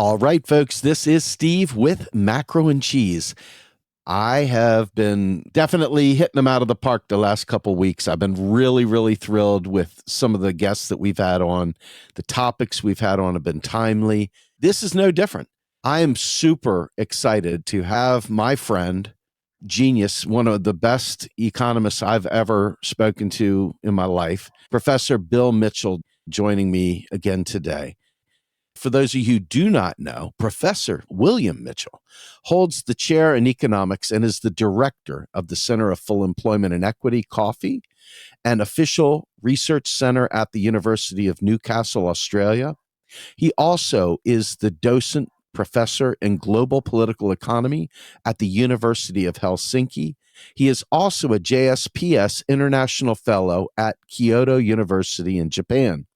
All right, folks, this is Steve with Macro and Cheese. I have been definitely hitting them out of the park the last couple weeks. I've been really, really thrilled with some of the guests that we've had on. The topics we've had on have been timely. This is no different. I am super excited to have my friend, genius, one of the best economists I've ever spoken to in my life, Professor Bill Mitchell, joining me again today. For those of you who do not know, Professor William Mitchell holds the chair in economics and is the director of the Center of Full Employment and Equity, COFFEE, an official research center at the University of Newcastle, Australia. He also is the docent professor in global political economy at the University of Helsinki. He is also a JSPS International Fellow at Kyoto University in Japan.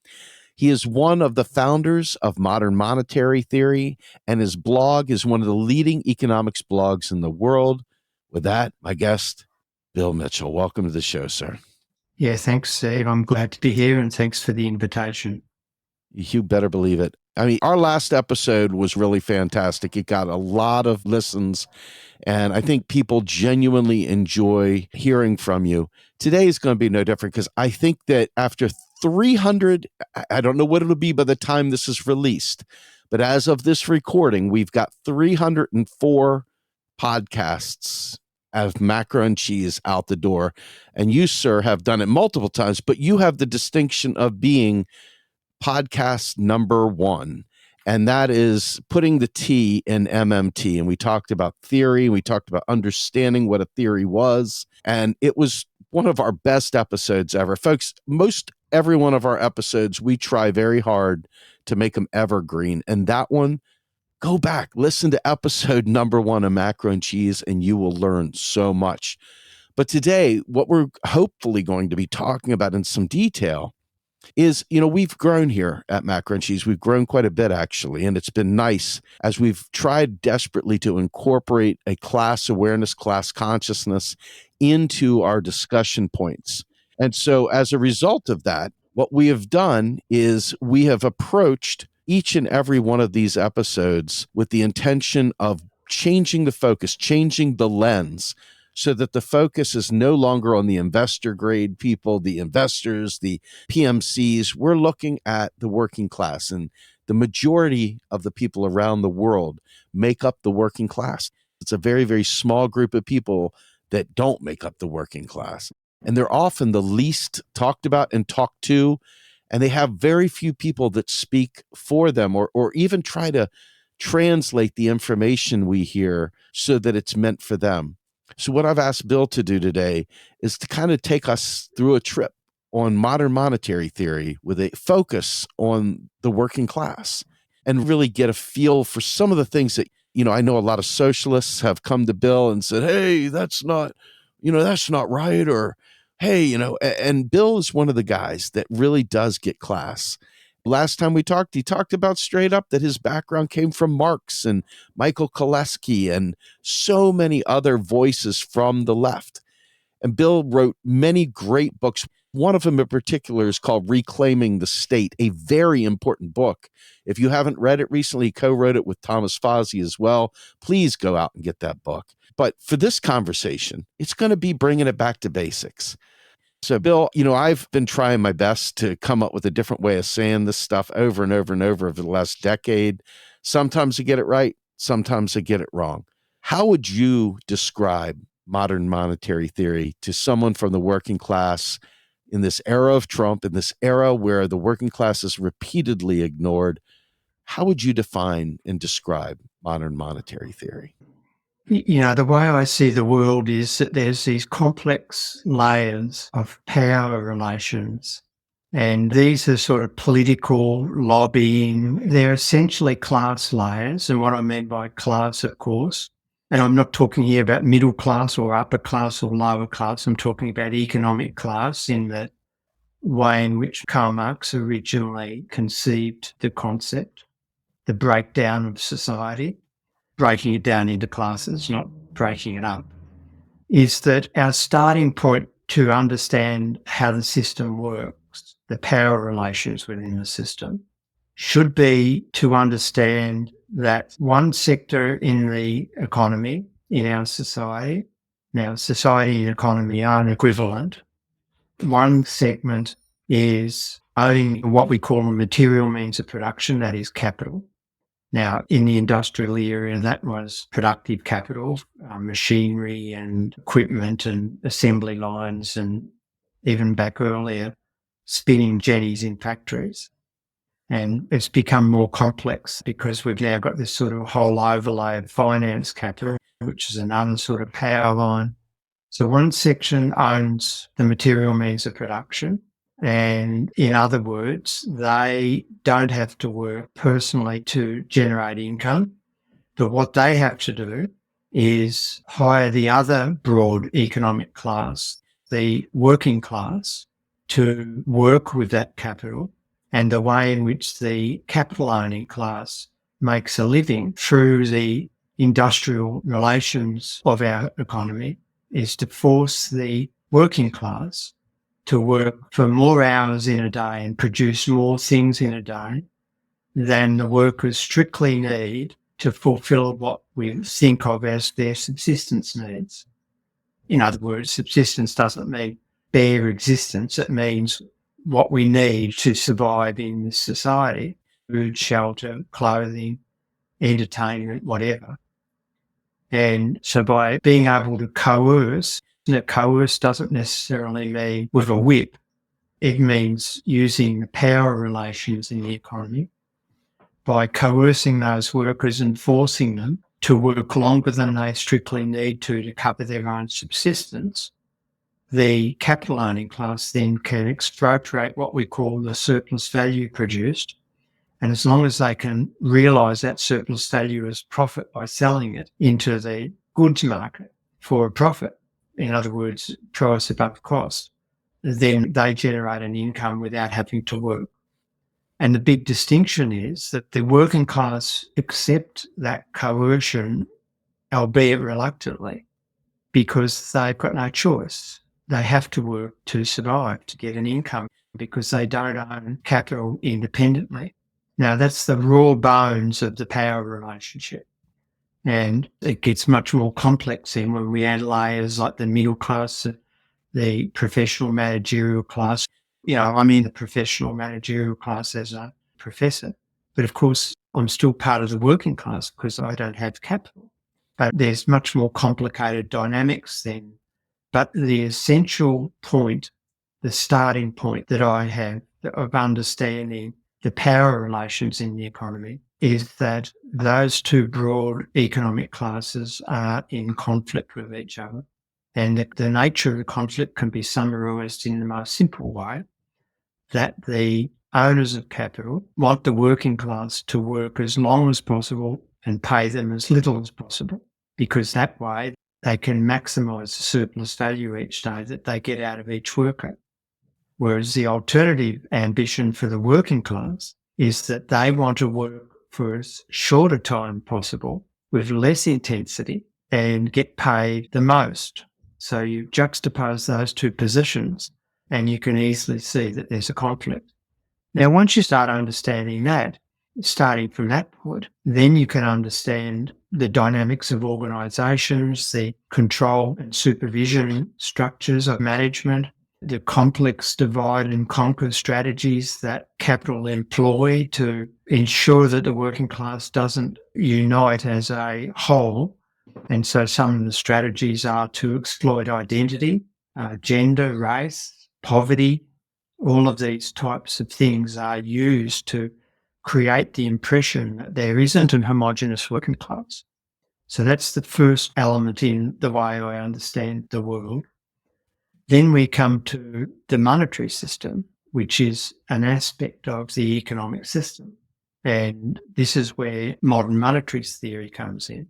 He is one of the founders of modern monetary theory, and his blog is one of the leading economics blogs in the world. With that, my guest, Bill Mitchell. Welcome to the show, sir. Yeah, thanks, Steve. I'm glad to be here, and thanks for the invitation. You better believe it. I mean, our last episode was really fantastic. It got a lot of listens, and I think people genuinely enjoy hearing from you. Today is going to be no different because I think that after 300, I don't know what it'll be by the time this is released, but as of this recording, we've got 304 podcasts of Macro and Cheese out the door. And you, sir, have done it multiple times, but you have the distinction of being podcast number one. And that is putting the T in MMT. And we talked about theory. We talked about understanding what a theory was. And it was one of our best episodes ever. Folks, most every one of our episodes, we try very hard to make them evergreen. And that one, go back, listen to episode number one of Macro and Cheese, and you will learn so much. But today, what we're hopefully going to be talking about in some detail is, we've grown here at Macro and Cheese. We've grown quite a bit, actually, and it's been nice as we've tried desperately to incorporate a class awareness, class consciousness into our discussion points. And so as a result of that, what we have done is we have approached each and every one of these episodes with the intention of changing the focus, changing the lens, so that the focus is no longer on the investor grade people, the investors, the PMCs. We're looking at the working class, and the majority of the people around the world make up the working class. It's a very, very small group of people that don't make up the working class. And they're often the least talked about and talked to, and they have very few people that speak for them or even try to translate the information we hear so that it's meant for them. So what I've asked Bill to do today is to kind of take us through a trip on modern monetary theory with a focus on the working class and really get a feel for some of the things that, I know a lot of socialists have come to Bill and said, hey, that's not right. Or, hey, and Bill is one of the guys that really does get class. Last time we talked, he talked about straight up that his background came from Marx and Michael Koleski and so many other voices from the left. And Bill wrote many great books. One of them in particular is called Reclaiming the State, a very important book. If you haven't read it recently, he co-wrote it with Thomas Fazzi as well. Please go out and get that book. But for this conversation, it's going to be bringing it back to basics. So, Bill, I've been trying my best to come up with a different way of saying this stuff over and over and over the last decade. Sometimes I get it right. Sometimes I get it wrong. How would you describe modern monetary theory to someone from the working class in this era of Trump, in this era where the working class is repeatedly ignored? How would you define and describe modern monetary theory? The way I see the world is that there's these complex layers of power relations, and these are sort of political lobbying. They're essentially class layers, and what I mean by class, of course, and I'm not talking here about middle class or upper class or lower class. I'm talking about economic class in the way in which Karl Marx originally conceived the concept, the breakdown of society. Breaking it down into classes, not breaking it up, is that our starting point to understand how the system works, the power relations within the system, should be to understand that one sector in the economy, in our society, now society and economy aren't equivalent. One segment is owning what we call a material means of production, that is capital. Now, in the industrial era, that was productive capital, machinery and equipment and assembly lines, and even back earlier, spinning jennies in factories. And it's become more complex because we've now got this sort of whole overlay of finance capital, which is another sort of power line. So one section owns the material means of production. And in other words, they don't have to work personally to generate income. But what they have to do is hire the other broad economic class, the working class, to work with that capital. And the way in which the capital owning class makes a living through the industrial relations of our economy is to force the working class to work for more hours in a day and produce more things in a day than the workers strictly need to fulfill what we think of as their subsistence needs. In other words, subsistence doesn't mean bare existence. It means what we need to survive in this society: food, shelter, clothing, entertainment, whatever. And so by being able to coerce doesn't necessarily mean with a whip. It means using the power relations in the economy by coercing those workers and forcing them to work longer than they strictly need to cover their own subsistence. The capital owning class then can expropriate what we call the surplus value produced. And as long as they can realise that surplus value as profit by selling it into the goods market for a profit, in other words, price above cost, then they generate an income without having to work. And the big distinction is that the working class accept that coercion, albeit reluctantly, because they've got no choice. They have to work to survive, to get an income, because they don't own capital independently. Now, that's the raw bones of the power relationship. And it gets much more complex then when we add layers like the middle class, the professional managerial class. You know, I'm in the professional managerial class as a professor, but of course I'm still part of the working class because I don't have capital. But there's much more complicated dynamics then. But the essential point, the starting point that I have of understanding the power relations in the economy is that those two broad economic classes are in conflict with each other. And that the nature of the conflict can be summarised in the most simple way, that the owners of capital want the working class to work as long as possible and pay them as little as possible, because that way they can maximise the surplus value each day that they get out of each worker. Whereas the alternative ambition for the working class is that they want to work for as short a time possible with less intensity and get paid the most. So you juxtapose those two positions and you can easily see that there's a conflict. Now, once you start understanding that, starting from that point, then you can understand the dynamics of organisations, the control and supervision structures of management, the complex divide and conquer strategies that capital employ to ensure that the working class doesn't unite as a whole. And so some of the strategies are to exploit identity, gender, race, poverty. All of these types of things are used to create the impression that there isn't a homogenous working class. So that's the first element in the way I understand the world. Then we come to the monetary system, which is an aspect of the economic system. And this is where modern monetary theory comes in,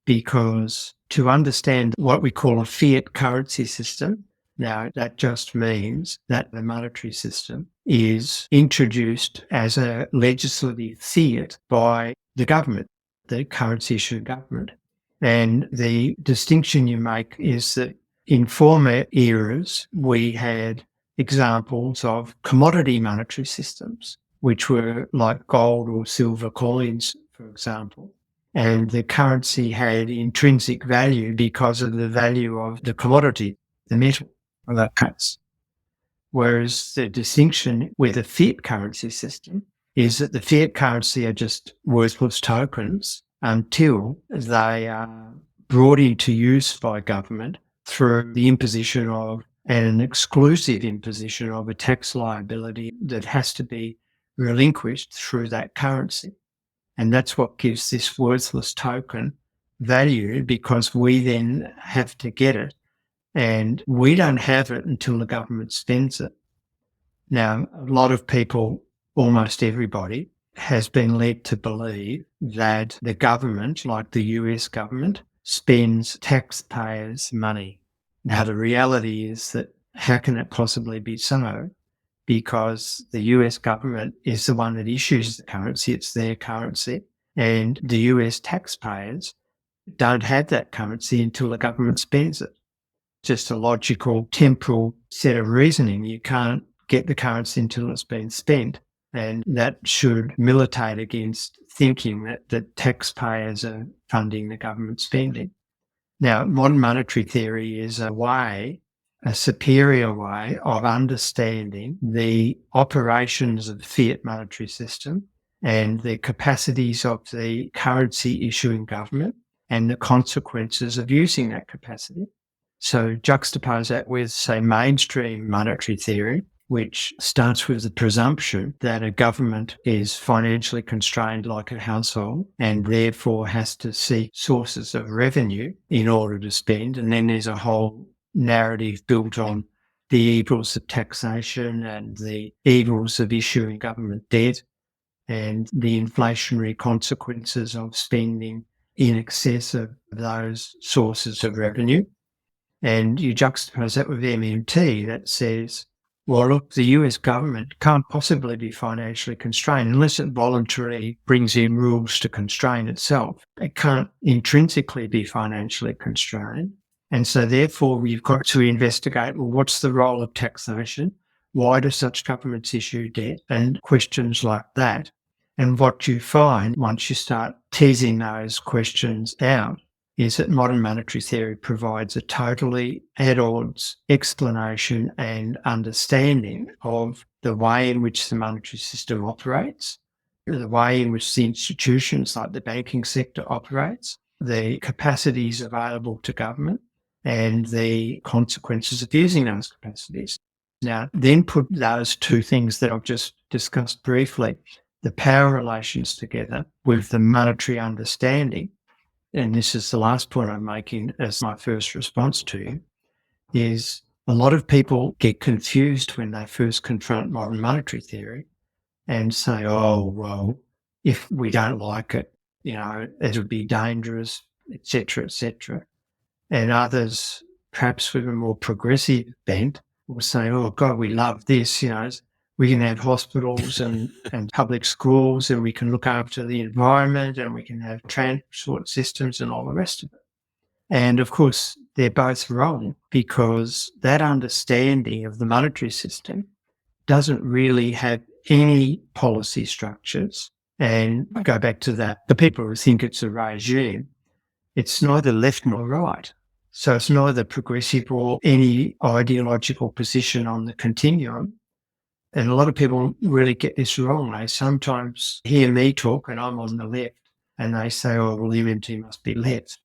because to understand what we call a fiat currency system, now that just means that the monetary system is introduced as a legislative fiat by the government, the currency issue government. And the distinction you make is that in former eras, we had examples of commodity monetary systems. which were like gold or silver coins, for example. And the currency had intrinsic value because of the value of the commodity, the metal, in that case. Whereas the distinction with a fiat currency system is that the fiat currency are just worthless tokens until they are brought into use by government through the imposition of, and an exclusive imposition of, a tax liability that has to be relinquished through that currency. And that's what gives this worthless token value, because we then have to get it, and we don't have it until the government spends it. Now, a lot of people, almost everybody, has been led to believe that the government, like the US government, spends taxpayers' money. Now, the reality is that how can it possibly be so? Because the US government is the one that issues the currency, it's their currency, and the US taxpayers don't have that currency until the government spends it. Just a logical, temporal set of reasoning. You can't get the currency until it's been spent. And that should militate against thinking that taxpayers are funding the government spending. Now, modern monetary theory is a superior way of understanding the operations of the fiat monetary system and the capacities of the currency issuing government and the consequences of using that capacity. So juxtapose that with, say, mainstream monetary theory, which starts with the presumption that a government is financially constrained like a household and therefore has to seek sources of revenue in order to spend. And then there's a whole narrative built on the evils of taxation and the evils of issuing government debt and the inflationary consequences of spending in excess of those sources of revenue. And you juxtapose that with MMT that says, well, look, the US government can't possibly be financially constrained unless it voluntarily brings in rules to constrain itself. It can't intrinsically be financially constrained. And so therefore we've got to investigate, well, what's the role of taxation? Why do such governments issue debt? And questions like that. And what you find once you start teasing those questions out is that modern monetary theory provides a totally at-odds explanation and understanding of the way in which the monetary system operates, the way in which the institutions like the banking sector operates, the capacities available to government, and the consequences of using those capacities. Now, then put those two things that I've just discussed briefly, the power relations together with the monetary understanding. And this is the last point I'm making as my first response to you, is a lot of people get confused when they first confront modern monetary theory and say, oh, well, if we don't like it, it would be dangerous, etc., etc. And others, perhaps with a more progressive bent, will say, oh, God, we love this, we can have hospitals and public schools, and we can look after the environment, and we can have transport systems and all the rest of it. And of course, they're both wrong, because that understanding of the monetary system doesn't really have any policy structures. And I go back to that, the people who think it's a regime, it's neither left nor right. So it's neither progressive or any ideological position on the continuum. And a lot of people really get this wrong. They sometimes hear me talk and I'm on the left, and they say, oh, well, MMT must be left,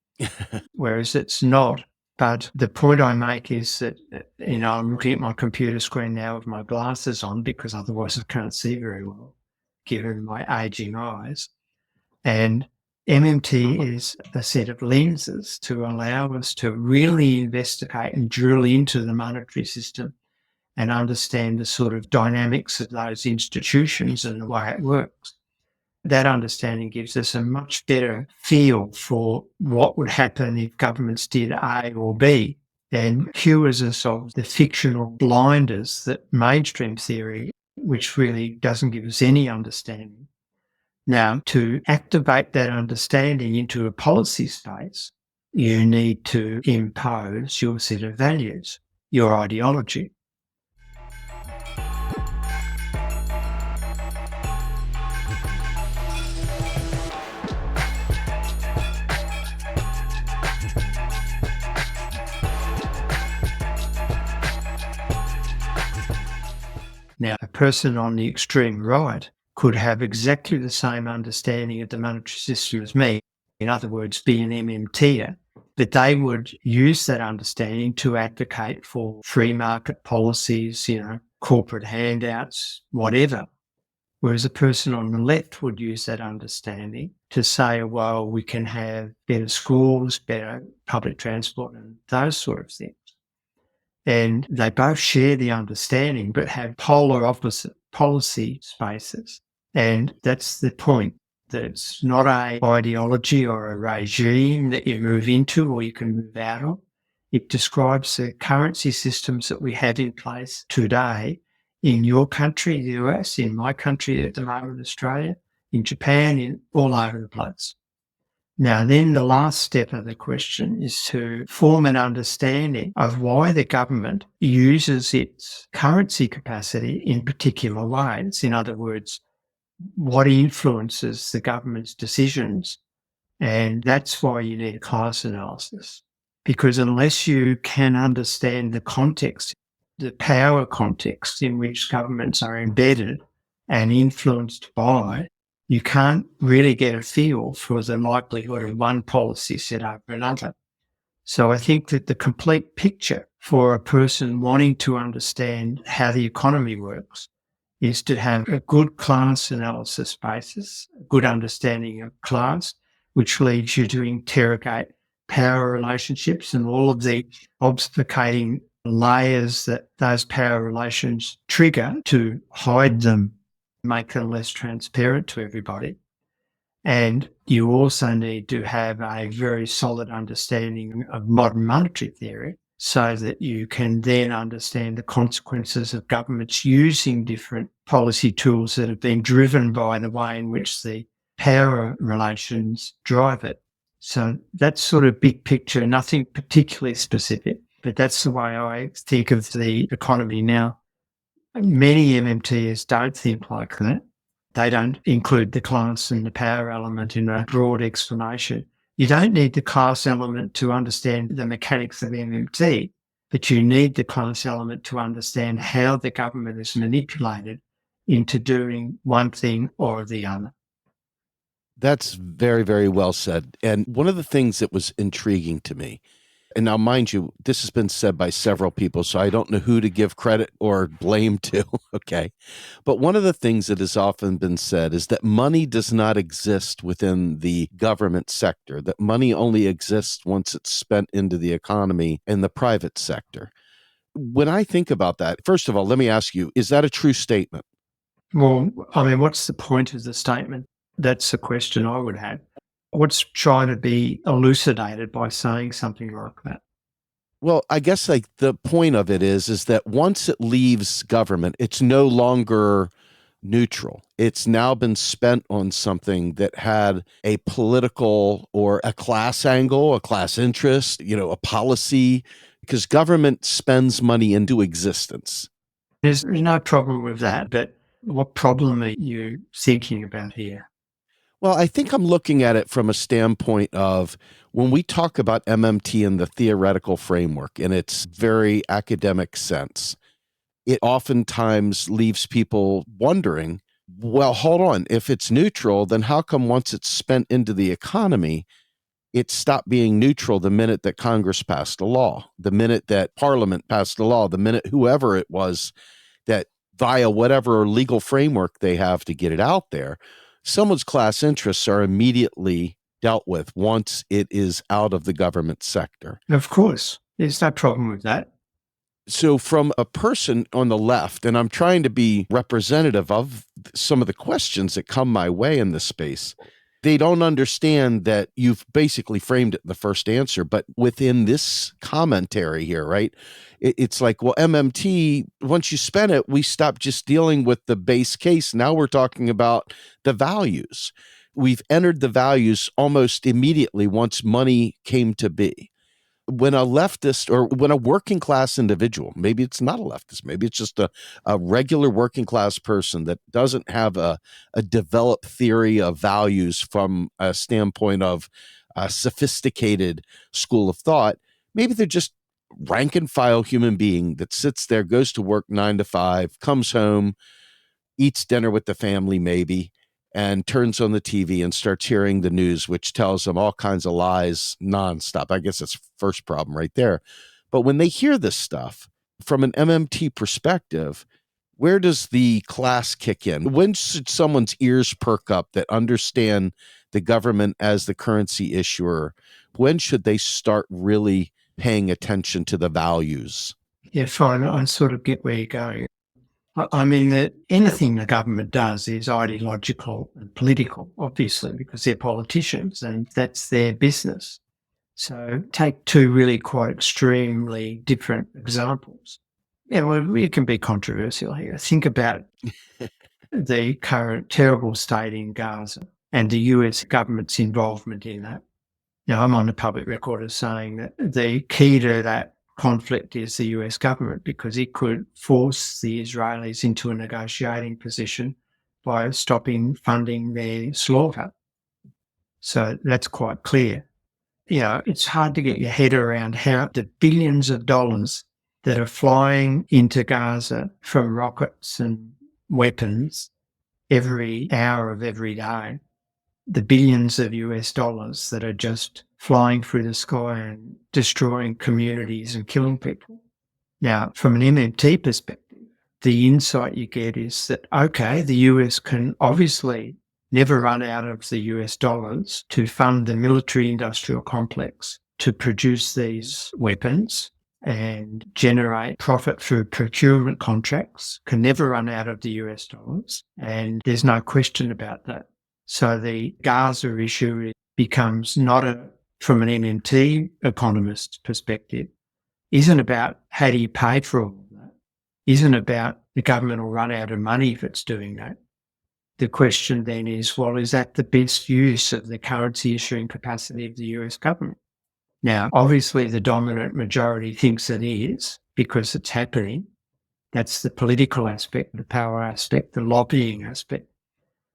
whereas it's not. But the point I make is that, I'm looking at my computer screen now with my glasses on, because otherwise I can't see very well, given my aging eyes. And MMT is a set of lenses to allow us to really investigate and drill into the monetary system and understand the sort of dynamics of those institutions and the way it works. That understanding gives us a much better feel for what would happen if governments did A or B, and cures us of the fictional blinders that mainstream theory, which really doesn't give us any understanding. Now, to activate that understanding into a policy space, you need to impose your set of values, your ideology. Now, a person on the extreme right could have exactly the same understanding of the monetary system as me, in other words, be an MMTer, but they would use that understanding to advocate for free market policies, corporate handouts, whatever. Whereas a person on the left would use that understanding to say, well, we can have better schools, better public transport, and those sort of things. And they both share the understanding, but have polar opposite policy spaces. And that's the point, that it's not a ideology or a regime that you move into or you can move out of. It describes the currency systems that we have in place today in your country, the US, in my country at the moment, Australia, in Japan, in all over the place. Now, then the last step of the question is to form an understanding of why the government uses its currency capacity in particular ways. In other words, what influences the government's decisions. And that's why you need a class analysis. Because unless you can understand the context, the power context in which governments are embedded and influenced by, you can't really get a feel for the likelihood of one policy set over another. So I think that the complete picture for a person wanting to understand how the economy works is to have a good class analysis basis, a good understanding of class, which leads you to interrogate power relationships and all of the obfuscating layers that those power relations trigger to hide them, make them less transparent to everybody. And you also need to have a very solid understanding of modern monetary theory so that you can then understand the consequences of governments using different policy tools that have been driven by the way in which the power relations drive it. So that's sort of big picture, nothing particularly specific, but that's the way I think of the economy now. Many MMTs don't think like that. They don't include the class and the power element in a broad explanation. You don't need the class element to understand the mechanics of MMT, but you need the class element to understand how the government is manipulated into doing one thing or the other. That's very, very well said. And one of the things that was intriguing to me, and now mind you, this has been said by several people, so I don't know who to give credit or blame to, okay? But one of the things that has often been said is that money does not exist within the government sector, that money only exists once it's spent into the economy in the private sector. When I think about that, first of all, let me ask you, is that a true statement? Well, I mean, what's the point of the statement? That's the question I would have. What's trying to be elucidated by saying something like that? Well, I guess like the point of it is that once it leaves government, it's no longer neutral. It's now been spent on something that had a political or a class angle, a class interest, a policy, because government spends money into existence. There's no problem with that, but what problem are you thinking about here? Well, I think I'm looking at it from a standpoint of when we talk about MMT in the theoretical framework in its very academic sense, it oftentimes leaves people wondering, well, hold on, if it's neutral, then how come once it's spent into the economy, it stopped being neutral the minute that Congress passed a law, the minute that Parliament passed a law, the minute whoever it was that via whatever legal framework they have to get it out there, someone's class interests are immediately dealt with once it is out of the government sector. Of course, there's no problem with that. So from a person on the left, and I'm trying to be representative of some of the questions that come my way in this space, they don't understand that you've basically framed it in the first answer, but within this commentary here, right? It's like, well, MMT, once you spend it, we stop just dealing with the base case. Now we're talking about the values. We've entered the values almost immediately once money came to be. When a leftist or when a working class individual, maybe it's not a leftist, maybe it's just a regular working class person that doesn't have a developed theory of values from a standpoint of a sophisticated school of thought, maybe they're just rank and file human being that sits there, goes to work 9 to 5, comes home, eats dinner with the family maybe, and turns on the TV and starts hearing the news, which tells them all kinds of lies nonstop. I guess that's the first problem right there. But when they hear this stuff from an MMT perspective, where does the class kick in? When should someone's ears perk up that understand the government as the currency issuer? When should they start really paying attention to the values? Yeah, fine. I sort of get where you're going. I mean, that anything the government does is ideological and political, obviously, because they're politicians and that's their business. So take two really quite extremely different examples. Yeah, well, it can be controversial here. Think about the current terrible state in Gaza and the US government's involvement in that. Now, I'm on the public record as saying that the key to that conflict is the US government, because it could force the Israelis into a negotiating position by stopping funding their slaughter. So that's quite clear. It's hard to get your head around how the billions of dollars that are flying into Gaza from rockets and weapons every hour of every day, the billions of US dollars that are just flying through the sky and destroying communities and killing people. Now, from an MMT perspective, the insight you get is that, okay, the US can obviously never run out of the US dollars to fund the military industrial complex to produce these weapons and generate profit through procurement contracts, can never run out of the US dollars. And there's no question about that. So the Gaza issue becomes from an MMT economist's perspective, isn't about how do you pay for all of that, isn't about the government will run out of money if it's doing that. The question then is, well, is that the best use of the currency issuing capacity of the US government? Now, obviously the dominant majority thinks it is because it's happening. That's the political aspect, the power aspect, the lobbying aspect.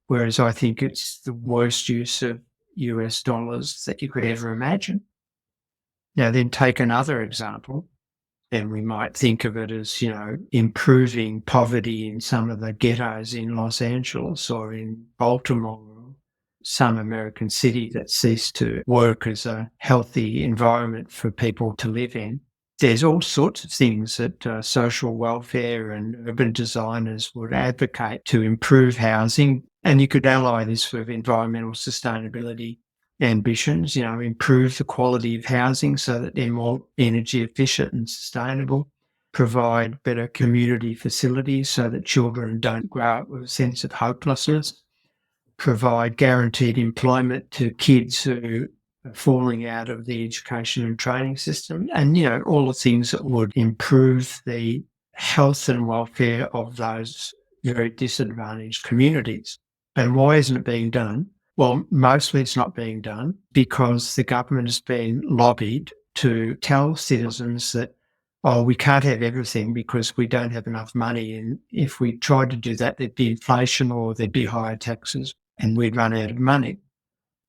Whereas I think it's the worst use of US dollars that you could ever imagine. Now, then take another example, and we might think of it as, improving poverty in some of the ghettos in Los Angeles or in Baltimore or some American city that ceased to work as a healthy environment for people to live in. There's all sorts of things that social welfare and urban designers would advocate to improve housing. And you could ally this with environmental sustainability ambitions, improve the quality of housing so that they're more energy efficient and sustainable, provide better community facilities so that children don't grow up with a sense of hopelessness, provide guaranteed employment to kids who are falling out of the education and training system, and, all the things that would improve the health and welfare of those very disadvantaged communities. And why isn't it being done? Well, mostly it's not being done because the government has been lobbied to tell citizens that, we can't have everything because we don't have enough money. And if we tried to do that, there'd be inflation or there'd be higher taxes and we'd run out of money.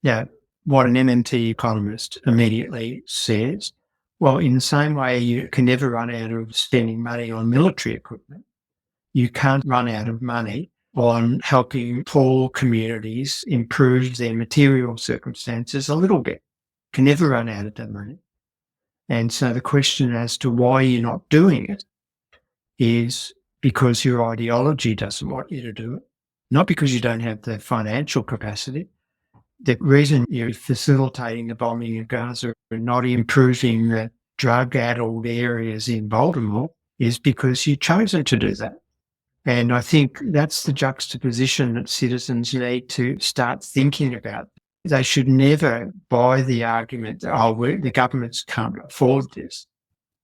Now, what an MMT economist immediately says, well, in the same way you can never run out of spending money on military equipment, you can't run out of money on helping poor communities improve their material circumstances a little bit. Can never run out of that money. And so the question as to why you're not doing it is because your ideology doesn't want you to do it, not because you don't have the financial capacity. The reason you're facilitating the bombing of Gaza and not improving the drug-addled areas in Baltimore is because you've chosen to do that. And I think that's the juxtaposition that citizens need to start thinking about. They should never buy the argument that, the governments can't afford this.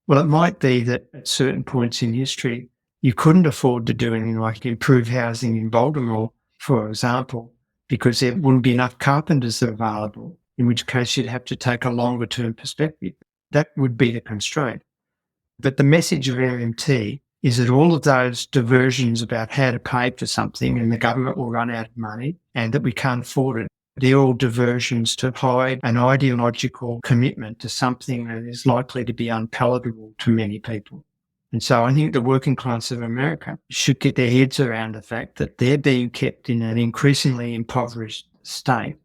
Well, it might be that at certain points in history, you couldn't afford to do anything like improve housing in Baltimore, for example, because there wouldn't be enough carpenters available, in which case you'd have to take a longer term perspective. That would be the constraint. But the message of MMT is that all of those diversions about how to pay for something and the government will run out of money and that we can't afford it They're all diversions to hide an ideological commitment to something that is likely to be unpalatable to many people. And so I think the working class of America should get their heads around the fact that they're being kept in an increasingly impoverished state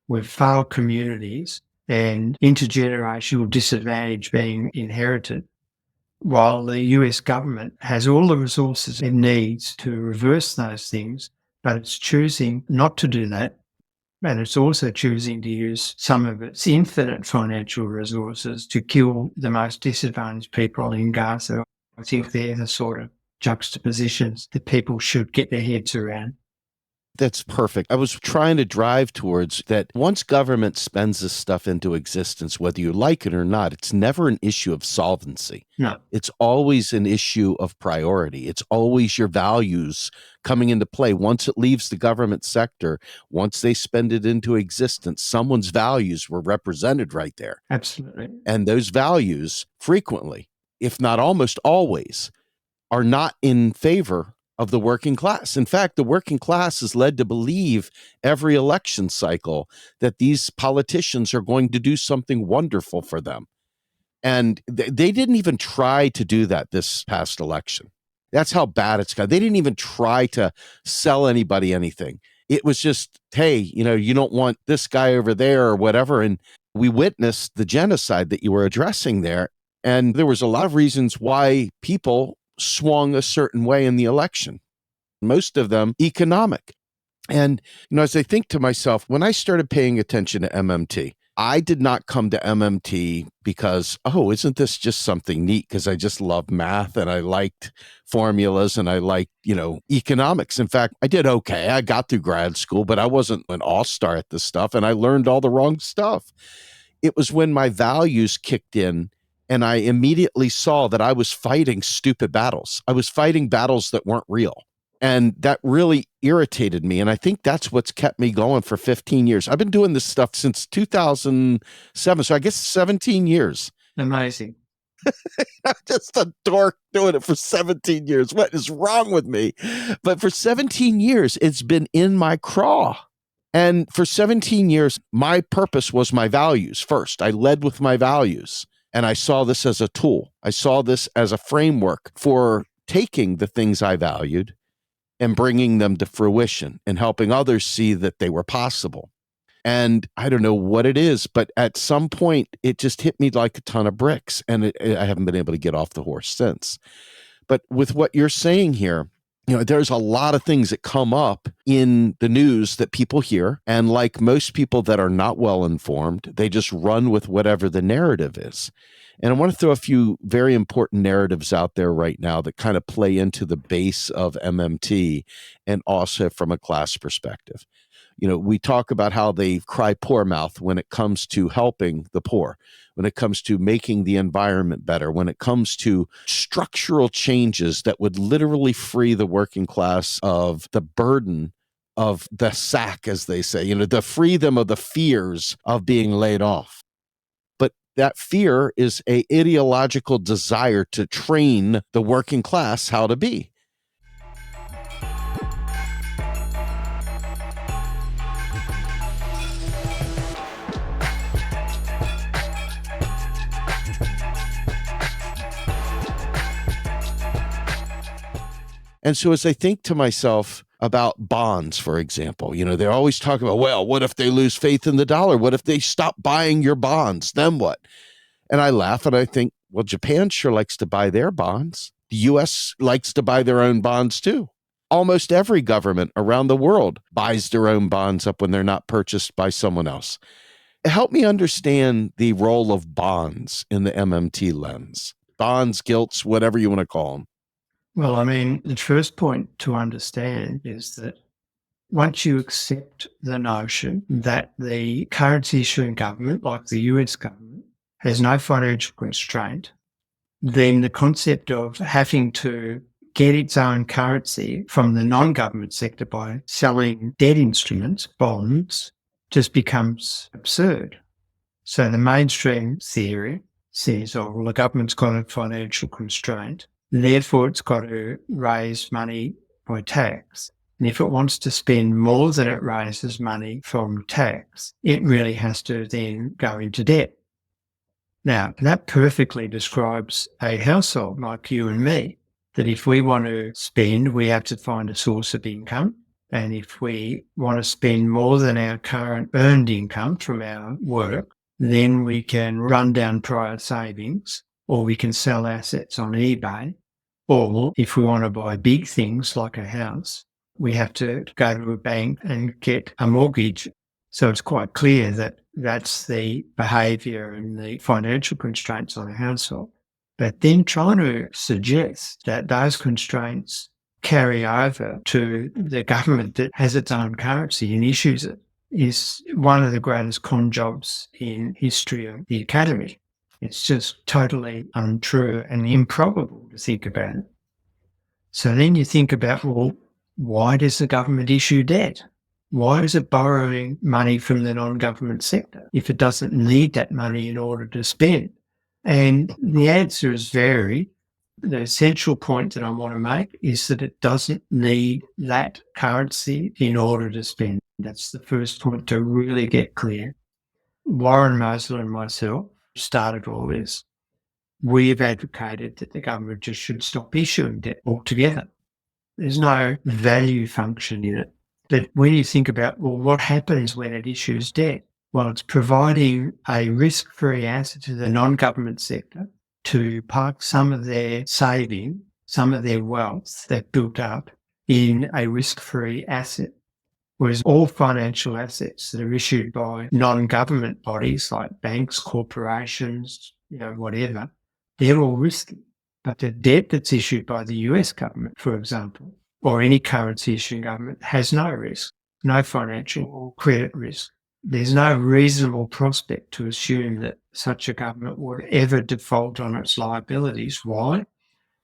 with failed communities and intergenerational disadvantage being inherited, while the US government has all the resources it needs to reverse those things, but it's choosing not to do that. And it's also choosing to use some of its infinite financial resources to kill the most disadvantaged people in Gaza. I think they're the sort of juxtapositions that people should get their heads around. That's perfect. I was trying to drive towards that once government spends this stuff into existence, whether you like it or not, it's never an issue of solvency. No. It's always an issue of priority. It's always your values coming into play. Once it leaves the government sector, once they spend it into existence, someone's values were represented right there. Absolutely. And those values frequently, if not almost always, are not in favor of the working class. In fact, the working class is led to believe every election cycle that these politicians are going to do something wonderful for them. And they didn't even try to do that this past election. That's how bad it's got. They didn't even try to sell anybody anything. It was just, hey, you don't want this guy over there or whatever. And we witnessed the genocide that you were addressing there. And there was a lot of reasons why people swung a certain way in the election, most of them economic. And, as I think to myself, when I started paying attention to MMT, I did not come to MMT because, isn't this just something neat? Because I just love math and I liked formulas and I liked, economics. In fact, I did okay. I got through grad school, but I wasn't an all-star at this stuff and I learned all the wrong stuff. It was when my values kicked in and I immediately saw that I was fighting stupid battles. I was fighting battles that weren't real. And that really irritated me. And I think that's what's kept me going for 15 years. I've been doing this stuff since 2007. So I guess 17 years. Amazing. I'm just a dork doing it for 17 years. What is wrong with me? But for 17 years, it's been in my craw. And for 17 years, my purpose was my values first. I led with my values. And I saw this as a tool. I saw this as a framework for taking the things I valued and bringing them to fruition and helping others see that they were possible. And I don't know what it is, but at some point, it just hit me like a ton of bricks. And I haven't been able to get off the horse since. But with what you're saying here, there's a lot of things that come up in the news that people hear. And like most people that are not well informed, they just run with whatever the narrative is. And I want to throw a few very important narratives out there right now that kind of play into the base of MMT and also from a class perspective. We talk about how they cry poor mouth when it comes to helping the poor, when it comes to making the environment better, when it comes to structural changes that would literally free the working class of the burden of the sack, as they say, to free them of the fears of being laid off. But that fear is an ideological desire to train the working class how to be. And so as I think to myself about bonds, for example, they're always talking about, well, what if they lose faith in the dollar? What if they stop buying your bonds? Then what? And I laugh and I think, well, Japan sure likes to buy their bonds. The US likes to buy their own bonds too. Almost every government around the world buys their own bonds up when they're not purchased by someone else. Help me understand the role of bonds in the MMT lens. Bonds, gilts, whatever you want to call them. Well, the first point to understand is that once you accept the notion that the currency issuing government, like the US government, has no financial constraint, then the concept of having to get its own currency from the non-government sector by selling debt instruments, bonds, just becomes absurd. So the mainstream theory says, well, the government's got a financial constraint, therefore it's got to raise money by tax. And if it wants to spend more than it raises money from tax, it really has to then go into debt. Now, that perfectly describes a household like you and me, that if we want to spend, we have to find a source of income. And if we want to spend more than our current earned income from our work, then we can run down prior savings, or we can sell assets on eBay. Or if we want to buy big things like a house, we have to go to a bank and get a mortgage. So it's quite clear that that's the behaviour and the financial constraints on a household. But then trying to suggest that those constraints carry over to the government that has its own currency and issues it is one of the greatest con jobs in history of the academy. It's just totally untrue and improbable to think about it. So then you think about, well, why does the government issue debt? Why is it borrowing money from the non-government sector if it doesn't need that money in order to spend? And the answer is varied. The essential point that I want to make is that it doesn't need that currency in order to spend. That's the first point to really get clear. Warren Mosler and myself started all this. We have advocated that the government just should stop issuing debt altogether. There's no value function in it. But when you think about, well, what happens when it issues debt? Well, it's providing a risk-free asset to the non-government sector to park some of their saving, some of their wealth they've built up in a risk-free asset. Whereas all financial assets that are issued by non-government bodies like banks, corporations, whatever, they're all risky. But the debt that's issued by the US government, for example, or any currency issuing government has no risk, no financial or credit risk. There's no reasonable prospect to assume that such a government would ever default on its liabilities. Why?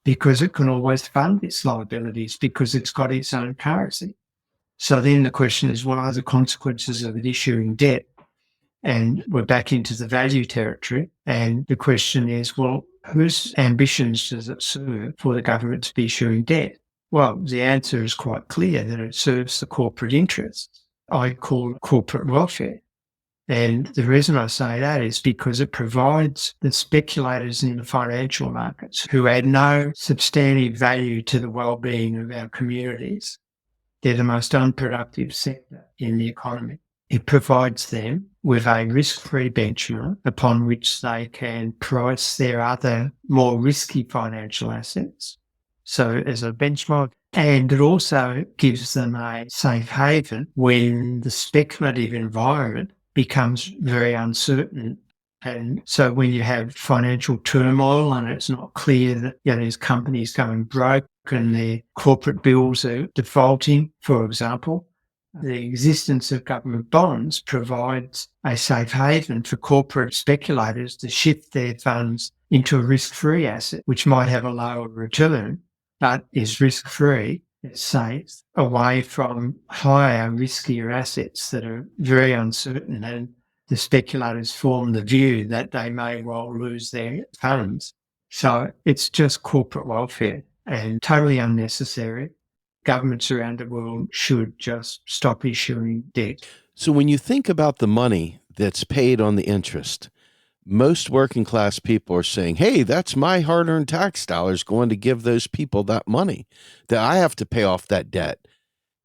Because it can always fund its liabilities because it's got its own currency. So then the question is, what are the consequences of it issuing debt? And we're back into the value territory. And the question is, well, whose ambitions does it serve for the government to be issuing debt? Well, the answer is quite clear, that it serves the corporate interests. I call it corporate welfare. And the reason I say that is because it provides the speculators in the financial markets who add no substantive value to the well-being of our communities. They're the most unproductive sector in the economy. It provides them with a risk-free benchmark upon which they can price their other more risky financial assets. So as a benchmark, and it also gives them a safe haven when the speculative environment becomes very uncertain. And so when you have financial turmoil and it's not clear that there's companies going broke and their corporate bills are defaulting, for example, the existence of government bonds provides a safe haven for corporate speculators to shift their funds into a risk-free asset, which might have a lower return, but is risk-free, it's safe, away from higher, riskier assets that are very uncertain. And the speculators form the view that they may well lose their funds. So it's just corporate welfare and totally unnecessary. Governments around the world should just stop issuing debt. So when you think about the money that's paid on the interest, most working class people are saying, hey, that's my hard-earned tax dollars going to give those people that money, that I have to pay off that debt.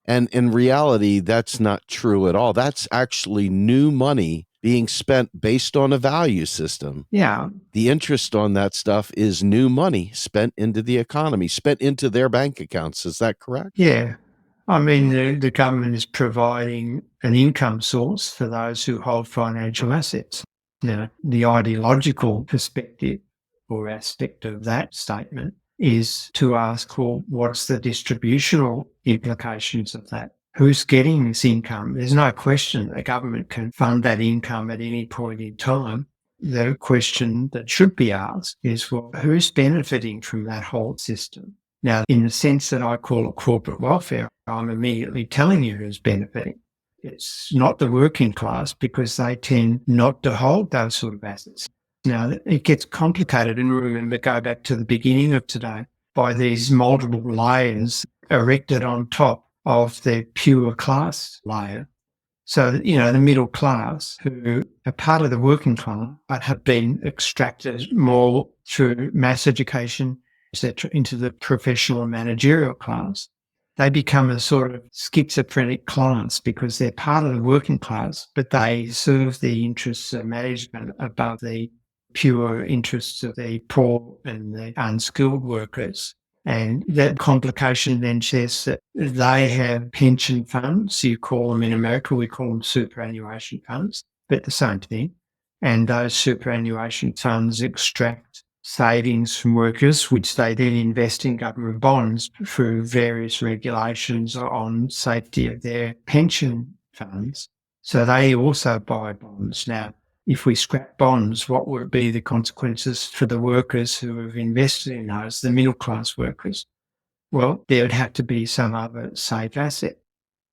And in reality, that's not true at all. That's actually new money being spent based on a value system. Yeah. The interest on that stuff is new money spent into the economy, spent into their bank accounts. Is that correct? Yeah. I mean, the government is providing an income source for those who hold financial assets. The ideological perspective or aspect of that statement is to ask, well, what's the distributional implications of that? Who's getting this income? There's no question that the government can fund that income at any point in time. The question that should be asked is, well, who's benefiting from that whole system? Now, in the sense that I call it corporate welfare, I'm immediately telling you who's benefiting. It's not the working class because they tend not to hold those sort of assets. Now, it gets complicated, and remember, go back to the beginning of today, by these multiple layers erected on top of the pure class layer. So, the middle class, who are part of the working class, but have been extracted more through mass education, etc., into the professional and managerial class. They become a sort of schizophrenic class because they're part of the working class, but they serve the interests of management above the pure interests of the poor and the unskilled workers. And that complication then says that they have pension funds. You call them in America, we call them superannuation funds, but the same thing. And those superannuation funds extract savings from workers, which they then invest in government bonds through various regulations on safety of their pension funds. So they also buy bonds. Now, if we scrap bonds, what would be the consequences for the workers who have invested in those, the middle class workers? Well, there would have to be some other safe asset.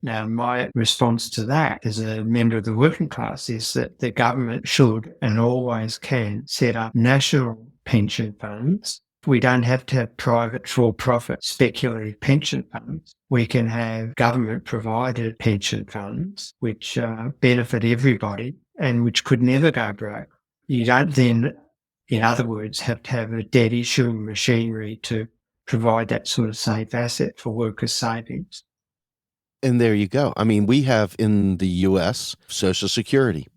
Now, my response to that as a member of the working class is that the government should and always can set up national pension funds. We don't have to have private for-profit speculative pension funds. We can have government-provided pension funds which benefit everybody and which could never go broke. You don't then, in other words, have to have a debt-issuing machinery to provide that sort of safe asset for workers' savings. And there you go. I mean, we have in the US Social Security,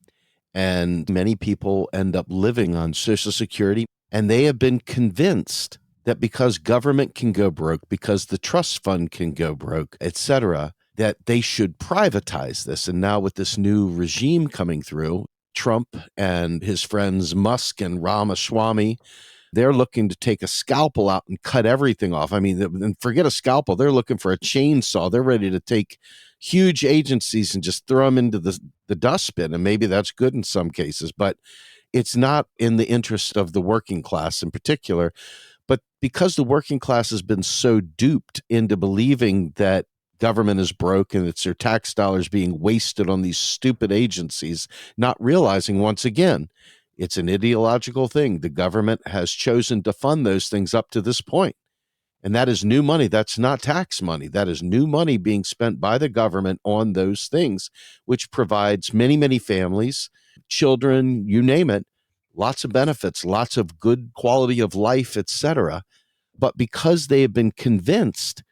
and many people end up living on Social Security, and they have been convinced that because government can go broke, because the trust fund can go broke, etc., that they should privatize this. And now with this new regime coming through, Trump and his friends Musk and Ramaswamy, they're looking to take a scalpel out and cut everything off. I mean, and forget a scalpel. They're looking for a chainsaw. They're ready to take huge agencies and just throw them into the dustbin. And maybe that's good in some cases, but it's not in the interest of the working class in particular. But because the working class has been so duped into believing that government is broke and it's their tax dollars being wasted on these stupid agencies, not realizing once again, it's an ideological thing. The government has chosen to fund those things up to this point. And that is new money. That's not tax money. That is new money being spent by the government on those things, which provides many, many families, children, you name it, lots of benefits, lots of good quality of life, etc. But because they have been convinced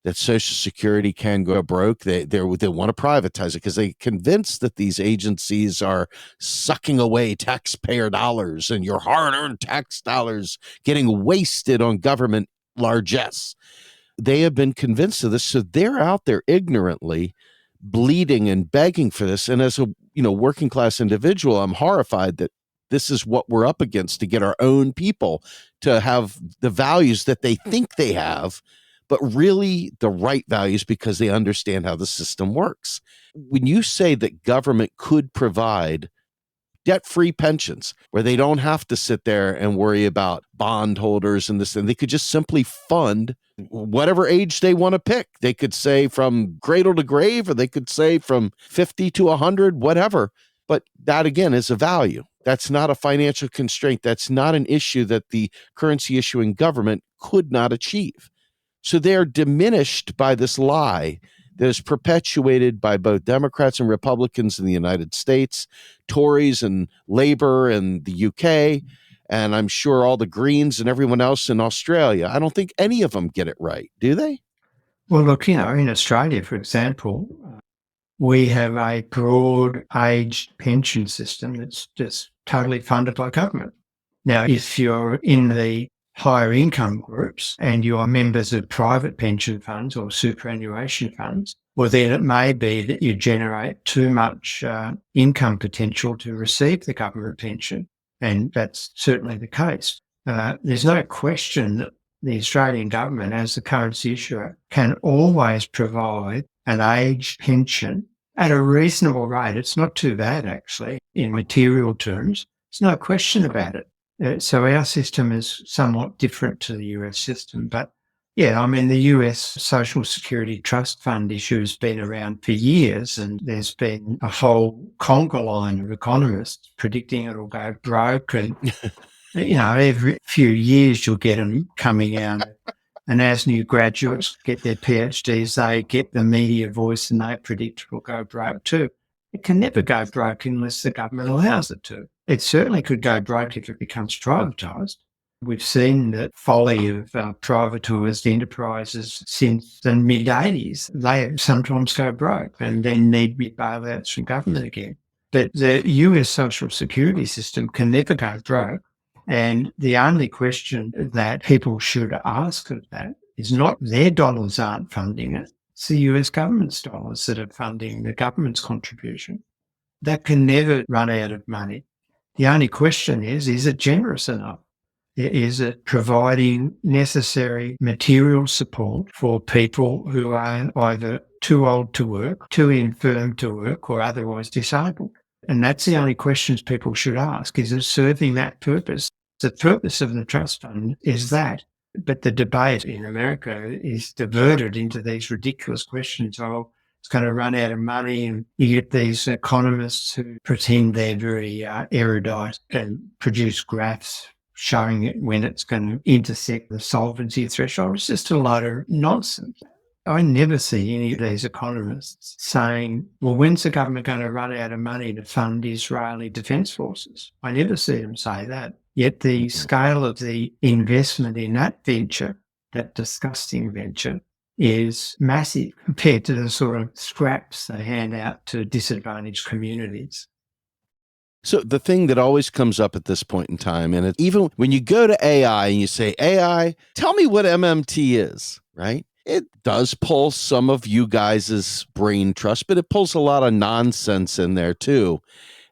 that Social Security can go broke, they want to privatize it because they're convinced that these agencies are sucking away taxpayer dollars and your hard-earned tax dollars getting wasted on government largesse. They have been convinced of this, so they're out there ignorantly bleeding and begging for this. And as a working class individual, I'm horrified that this is what we're up against to get our own people to have the values that they think they have, but really the right values because they understand how the system works. When you say that government could provide debt-free pensions where they don't have to sit there and worry about bondholders and this, and they could just simply fund whatever age they want to pick. They could say from cradle to grave, or they could say from 50 to 100, whatever. But that, again, is a value. That's not a financial constraint. That's not an issue that the currency issuing government could not achieve. So they're diminished by this lie that is perpetuated by both Democrats and Republicans in the United States, Tories and Labour in the UK, and I'm sure all the Greens and everyone else in Australia. I don't think any of them get it right, do they? Well, look, in Australia, for example, we have a broad age pension system that's just totally funded by government. Now, if you're in the higher income groups and you are members of private pension funds or superannuation funds, well, then it may be that you generate too much income potential to receive the government pension. And that's certainly the case. There's no question that the Australian government, as the currency issuer, can always provide an age pension at a reasonable rate. It's not too bad, actually, in material terms. There's no question about it. So our system is somewhat different to the US system. But yeah, I mean, the US Social Security Trust Fund issue has been around for years, and there's been a whole conga line of economists predicting it'll go broke. And, every few years you'll get them coming out And as new graduates get their PhDs, they get the media voice and they predict it will go broke too. It can never go broke unless the government allows it to. It certainly could go broke if it becomes privatised. We've seen the folly of privatised enterprises since the mid-80s. They sometimes go broke and then need big bailouts from government again. But the US social security system can never go broke. And the only question that people should ask of that is not their dollars aren't funding it. It's the US government's dollars that are funding the government's contribution. That can never run out of money. The only question is it generous enough? Is it providing necessary material support for people who are either too old to work, too infirm to work, or otherwise disabled? And that's the only questions people should ask. Is it serving that purpose? The purpose of the trust fund is that. But the debate in America is diverted into these ridiculous questions. Oh, it's going to run out of money. And you get these economists who pretend they're very erudite and produce graphs showing it when it's going to intersect the solvency threshold. It's just a load of nonsense. I never see any of these economists saying, well, when's the government going to run out of money to fund Israeli defence forces? I never see them say that. Yet the scale of the investment in that venture, that disgusting venture, is massive compared to the sort of scraps they hand out to disadvantaged communities. So the thing that always comes up at this point in time, and even when you go to AI and you say, AI, tell me what MMT is, right? It does pull some of you guys' brain trust, but it pulls a lot of nonsense in there too.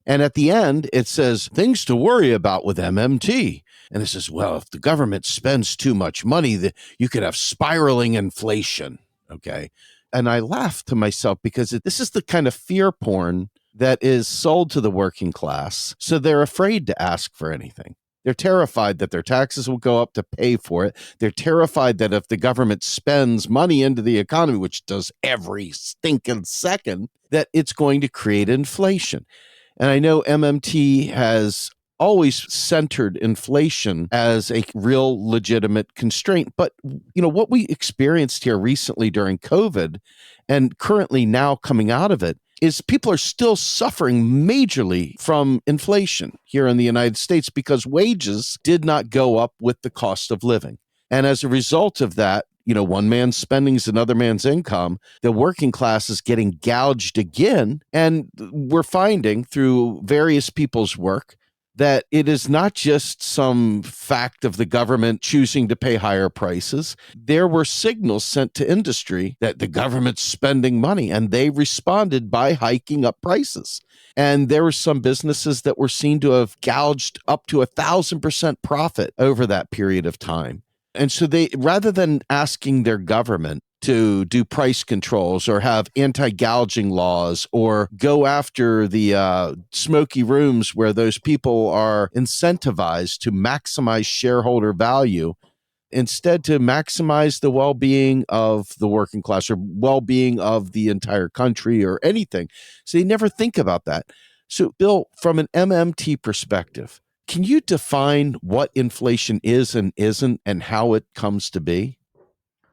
And at the end, it says, things to worry about with MMT. And it says, well, if the government spends too much money, you could have spiraling inflation, okay? And I laugh to myself because this is the kind of fear porn that is sold to the working class, so they're afraid to ask for anything. They're terrified that their taxes will go up to pay for it. They're terrified that if the government spends money into the economy, which does every stinking second, that it's going to create inflation. And I know MMT has always centered inflation as a real legitimate constraint. But, what we experienced here recently during COVID and currently now coming out of it is people are still suffering majorly from inflation here in the United States because wages did not go up with the cost of living. And as a result of that, one man's spending is another man's income. The working class is getting gouged again. And we're finding through various people's work that it is not just some fact of the government choosing to pay higher prices. There were signals sent to industry that the government's spending money, and they responded by hiking up prices. And there were some businesses that were seen to have gouged up to 1,000% profit over that period of time. And so they, rather than asking their government to do price controls or have anti-gouging laws or go after the smoky rooms where those people are incentivized to maximize shareholder value, instead to maximize the well-being of the working class or well-being of the entire country or anything. So they never think about that. So Bill, from an MMT perspective, can you define what inflation is and isn't and how it comes to be?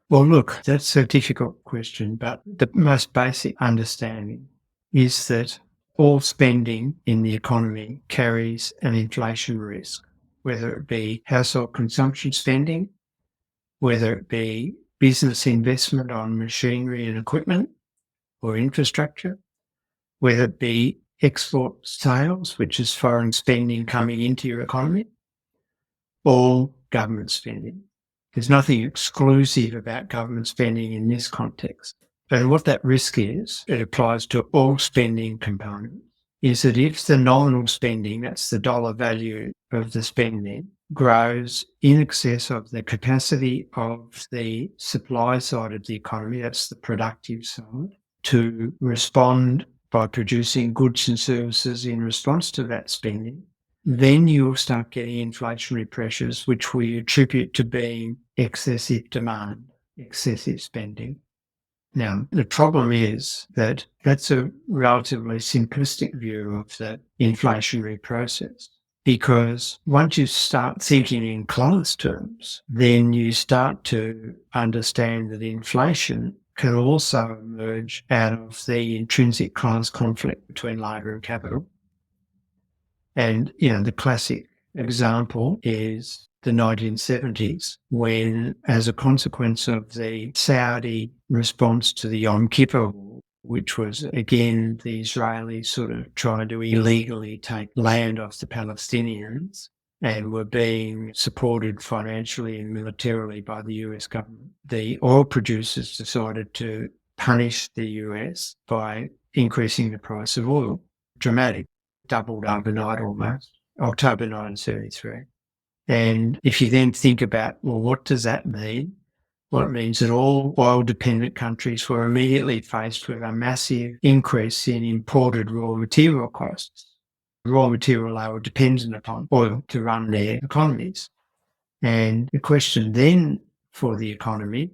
Well, look, that's a difficult question, but the most basic understanding is that all spending in the economy carries an inflation risk, whether it be household consumption spending, whether it be business investment on machinery and equipment or infrastructure, whether it be export sales, which is foreign spending coming into your economy, or government spending. There's nothing exclusive about government spending in this context. But what that risk is, it applies to all spending components, is that if the nominal spending, that's the dollar value of the spending, grows in excess of the capacity of the supply side of the economy, that's the productive side, to respond by producing goods and services in response to that spending, then you'll start getting inflationary pressures, which we attribute to being excessive demand, excessive spending. Now, the problem is that that's a relatively simplistic view of the inflationary process. Because once you start thinking in class terms, then you start to understand that inflation can also emerge out of the intrinsic class conflict between labour and capital. And, the classic example is the 1970s, when, as a consequence of the Saudi response to the Yom Kippur War, which was, again, the Israelis sort of trying to illegally take land off the Palestinians and were being supported financially and militarily by the US government, the oil producers decided to punish the US by increasing the price of oil. Dramatic. Doubled overnight almost, October 1973. And if you then think about, well, what does that mean? Well, it means that all oil-dependent countries were immediately faced with a massive increase in imported raw material costs. Raw material they were dependent upon oil to run their economies. And the question then for the economy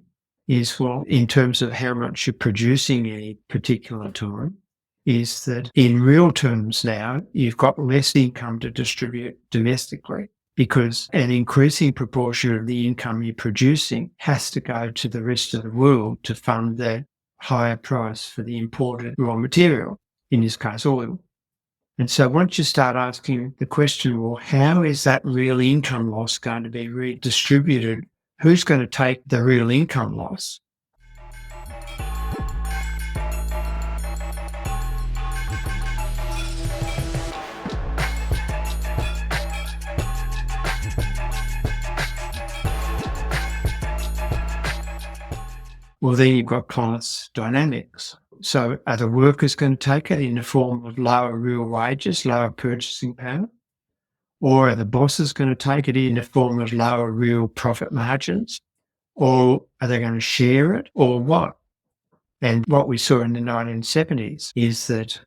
is, well, in terms of how much you're producing any particular time, is that in real terms now, you've got less income to distribute domestically because an increasing proportion of the income you're producing has to go to the rest of the world to fund the higher price for the imported raw material, in this case oil. And so once you start asking the question, well, how is that real income loss going to be redistributed? Who's going to take the real income loss? Well, then you've got class dynamics. So are the workers going to take it in the form of lower real wages, lower purchasing power? Or are the bosses going to take it in the form of lower real profit margins? Or are they going to share it, or what? And what we saw in the 1970s is that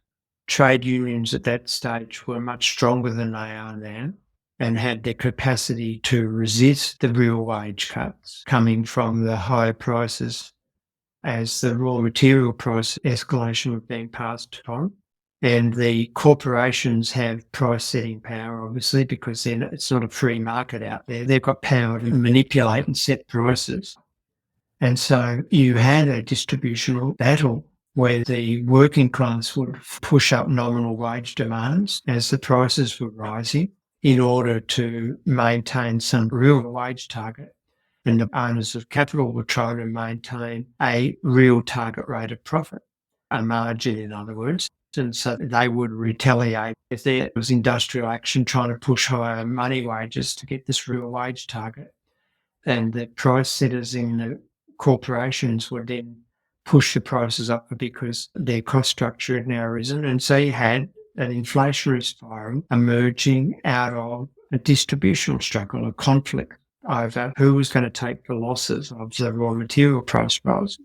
trade unions at that stage were much stronger than they are now and had the capacity to resist the real wage cuts coming from the higher prices as the raw material price escalation was being passed on. And the corporations have price-setting power, obviously, because then it's not a free market out there. They've got power to manipulate and set prices. And so you had a distributional battle where the working class would push up nominal wage demands as the prices were rising in order to maintain some real wage target. And the owners of capital were trying to maintain a real target rate of profit, a margin, in other words. And so they would retaliate if there was industrial action trying to push higher money wages to get this real wage target. And the price setters in the corporations would then push the prices up because their cost structure had now risen. And so you had an inflationary spiral emerging out of a distributional struggle, a conflict over who was going to take the losses of the raw material price rises.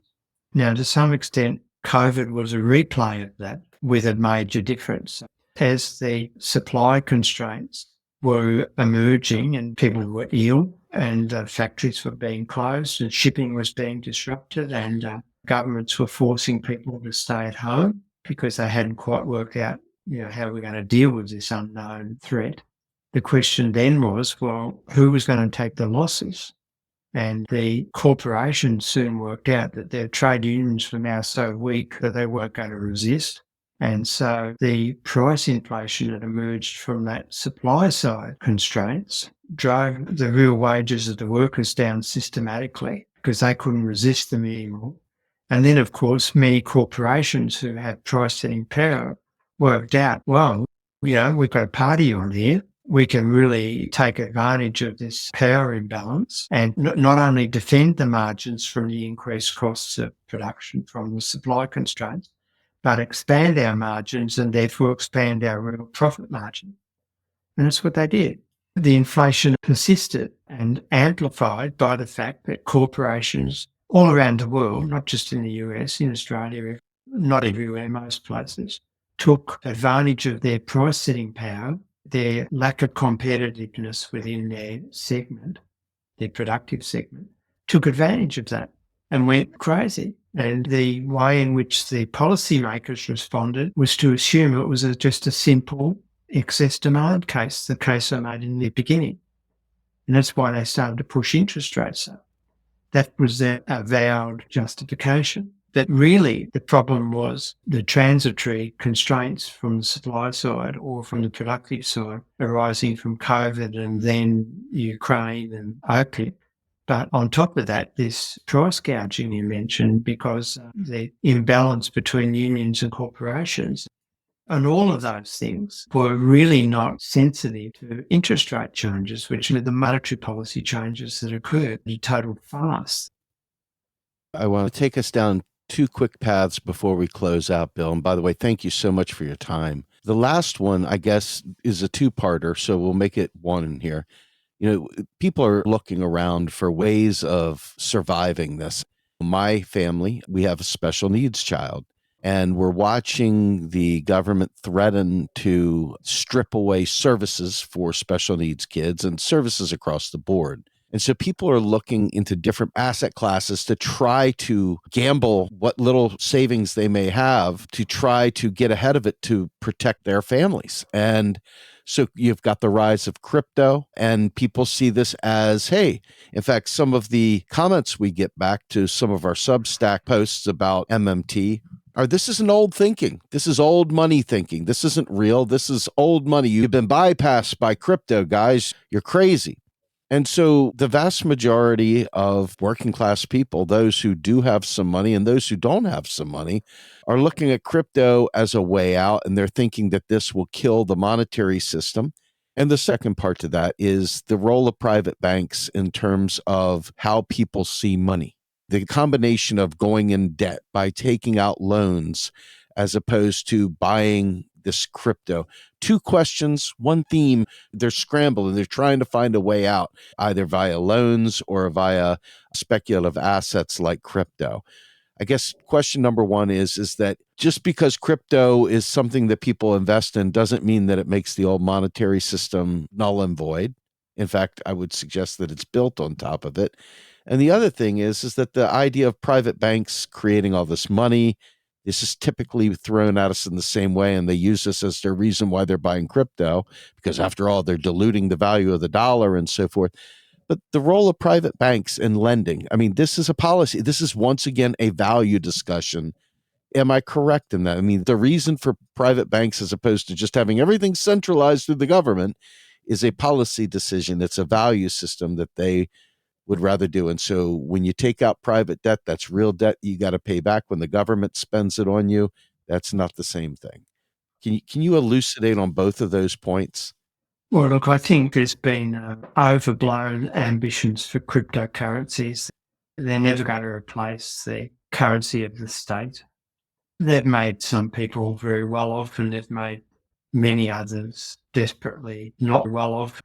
Now, to some extent, COVID was a replay of that with a major difference. As the supply constraints were emerging and people were ill and factories were being closed and shipping was being disrupted and governments were forcing people to stay at home because they hadn't quite worked out, how we're going to deal with this unknown threat. The question then was, well, who was going to take the losses? And the corporations soon worked out that their trade unions were now so weak that they weren't going to resist. And so the price inflation that emerged from that supply side constraints drove the real wages of the workers down systematically because they couldn't resist them anymore. And then, of course, many corporations who had price setting power worked out, well, we've got a party on here. We can really take advantage of this power imbalance and not only defend the margins from the increased costs of production from the supply constraints, but expand our margins and therefore expand our real profit margin. And that's what they did. The inflation persisted and amplified by the fact that corporations all around the world, not just in the US, in Australia, not everywhere, most places, took advantage of their price-setting power, their lack of competitiveness within their segment, their productive segment, took advantage of that and went crazy. And the way in which the policymakers responded was to assume it was just a simple excess demand case, the case I made in the beginning. And that's why they started to push interest rates up. That was their avowed justification. That really the problem was the transitory constraints from the supply side or from the productive side arising from COVID and then Ukraine and OPEC. But on top of that, this price gouging you mentioned, because the imbalance between unions and corporations. And all of those things were really not sensitive to interest rate changes, which were the monetary policy changes that occurred. They totaled fast. I want to take us down two quick paths before we close out, Bill. And by the way, thank you so much for your time. The last one, I guess, is a two-parter, so we'll make it one in here. People are looking around for ways of surviving this. My family, we have a special needs child, and we're watching the government threaten to strip away services for special needs kids and services across the board. And so people are looking into different asset classes to try to gamble what little savings they may have to try to get ahead of it to protect their families. And so you've got the rise of crypto, and people see this as, hey, in fact, some of the comments we get back to some of our Substack posts about MMT are, this isn't old thinking. This is old money thinking. This isn't real. This is old money. You've been bypassed by crypto, guys. You're crazy. And so the vast majority of working class people, those who do have some money and those who don't have some money, are looking at crypto as a way out, and they're thinking that this will kill the monetary system. And the second part to that is the role of private banks in terms of how people see money. The combination of going in debt by taking out loans as opposed to buying this crypto. Two questions, one theme. They're scrambling. They're trying to find a way out, either via loans or via speculative assets like crypto. I guess question number one is that just because crypto is something that people invest in doesn't mean that it makes the old monetary system null and void. In fact, I would suggest that it's built on top of it. And the other thing is that the idea of private banks creating all this money, this is typically thrown at us in the same way, and they use this as their reason why they're buying crypto, because after all, they're diluting the value of the dollar and so forth. But the role of private banks in lending, I mean, this is a policy. This is once again a value discussion. Am I correct in that? I mean, the reason for private banks as opposed to just having everything centralized through the government is a policy decision. It's a value system that they would rather do. And so when you take out private debt, that's real debt you got to pay back. When the government spends it on you, that's not the same thing. Can you elucidate on both of those points? Well, look, I think there's been overblown ambitions for cryptocurrencies. They're never going to replace the currency of the state. They've made some people very well off, and they've made many others desperately not well off.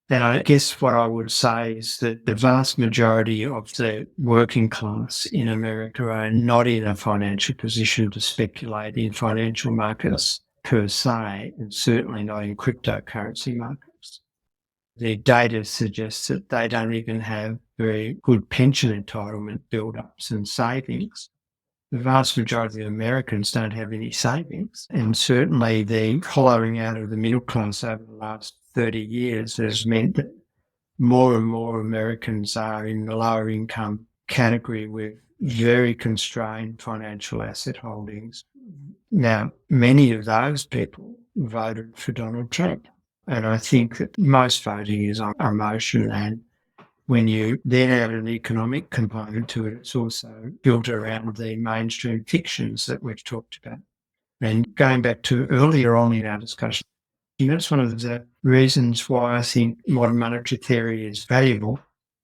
And I guess what I would say is that the vast majority of the working class in America are not in a financial position to speculate in financial markets per se, and certainly not in cryptocurrency markets. The data suggests that they don't even have very good pension entitlement build-ups and savings. The vast majority of Americans don't have any savings, and certainly the hollowing out of the middle class over the last 30 years has meant that more and more Americans are in the lower income category with very constrained financial asset holdings. Now, many of those people voted for Donald Trump, and I think that most voting is on emotion, and when you then add an economic component to it, it's also built around the mainstream fictions that we've talked about. And going back to earlier on in our discussion, that's one of the reasons why I think modern monetary theory is valuable.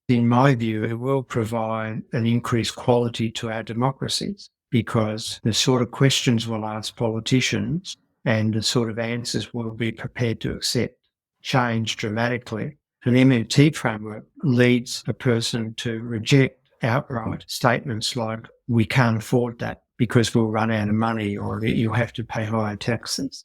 In my view, it will provide an increased quality to our democracies, because the sort of questions we'll ask politicians and the sort of answers we'll be prepared to accept change dramatically. An MMT framework leads a person to reject outright statements like, we can't afford that because we'll run out of money, or you have to pay higher taxes.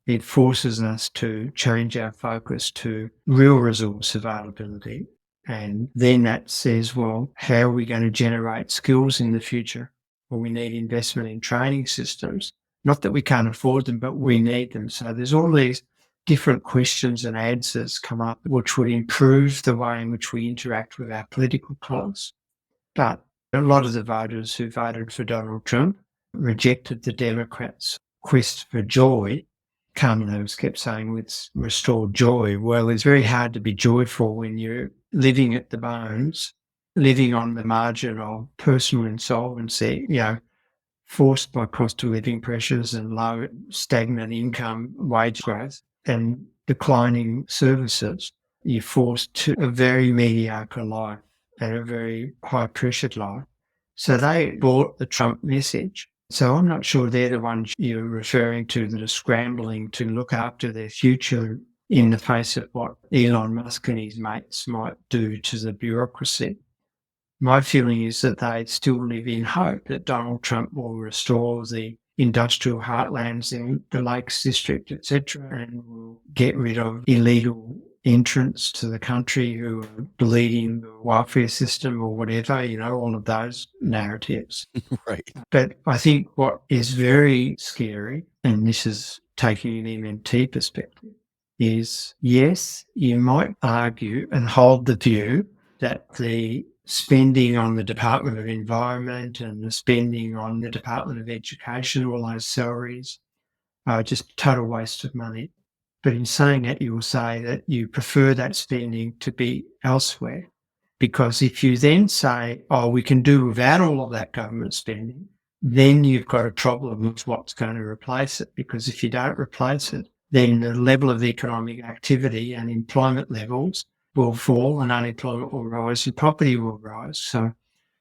It forces us to change our focus to real resource availability. And then that says, well, how are we going to generate skills in the future? Well, we need investment in training systems. Not that we can't afford them, but we need them. So there's all these different questions and answers come up which would improve the way in which we interact with our political class. But a lot of the voters who voted for Donald Trump rejected the Democrats' quest for joy. Kamino's kept saying, let's restore joy. Well, it's very hard to be joyful when you're living at the bones, living on the margin of personal insolvency, forced by cost of living pressures and low stagnant income, wage growth and declining services. You're forced to a very mediocre life and a very high-pressured life. So they bought the Trump message. So I'm not sure they're the ones you're referring to that are scrambling to look after their future in the face of what Elon Musk and his mates might do to the bureaucracy. My feeling is that they still live in hope that Donald Trump will restore the industrial heartlands in the Lakes District, etc., and will get rid of illegal entrants to the country who are bleeding the welfare system or whatever, all of those narratives. Right. But I think what is very scary, and this is taking an MMT perspective, is yes, you might argue and hold the view that the spending on the Department of Environment and the spending on the Department of Education, all those salaries, are just a total waste of money. But in saying that, you will say that you prefer that spending to be elsewhere. Because if you then say, we can do without all of that government spending, then you've got a problem with what's going to replace it. Because if you don't replace it, then the level of economic activity and employment levels will fall and unemployment will rise and property will rise. So